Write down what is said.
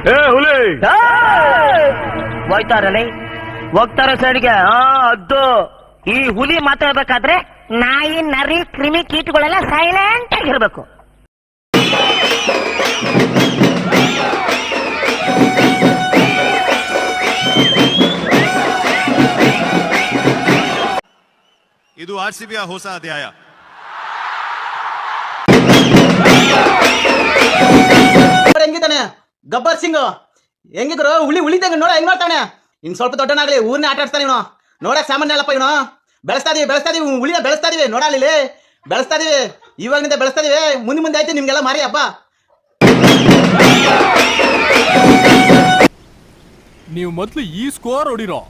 ಹುಲಿ ಹೋಯ್ತಾರಲ್ಲ ಹೋಗ್ತಾರ ಸೈಡ್ಗೆ. ಅದ್ದು ಈ ಹುಲಿ ಮಾತಾಡ್ಬೇಕಾದ್ರೆ ನಾಯಿ ನರಿ ಕ್ರಿಮಿ ಕೀಟಗಳೆಲ್ಲ ಸೈಲೆಂಟ್ ಆಗಿರ್ಬೇಕು. ಇದು RCBಯ ಹೊಸ ಅಧ್ಯಾಯ. ಹೆಂಗಿದ್ದಾನೆ ಗಬ್ಬರ್ ಸಿಂಗ್? ಹೆಂಗಿದ್ರು ಹುಳಿ ಉಳಿದಂಗ ನೋಡ ಹೆಂಗ್ ಮಾಡ್ತಾನೆ. ಇನ್ ಸ್ವಲ್ಪ ದೊಡ್ಡನಾಗ್ಲಿ ಊರ್ನೇ ಆಟ ಆಡ್ತಾನೆ ಇವನು. ನೋಡಕ್ ಸಾಮಾನ್ಯ ಅಲ್ಲಪ್ಪ ಇವನು. ಬೆಳೆಸ್ತಾ ಇದೀವಿ ಹುಳಿನ ಬೆಳೆಸ್ತಾ ಇದೀವಿ. ನೋಡಲ್ಲಿ ಬೆಳೆಸ್ತಾ ಇದೀವಿ, ಇವಾಗಿನಿಂದ ಬೆಳೆಸ್ತಾ ಇದೀವಿ. ಮುಂದೆ ಆಯ್ತು ನಿಮ್ಗೆಲ್ಲ ಮಾರಿ ಹಬ್ಬ. ನೀವು ಮೊದ್ಲು ಈ ಸ್ಕೋರ್ ಹೊಡಿರೋ.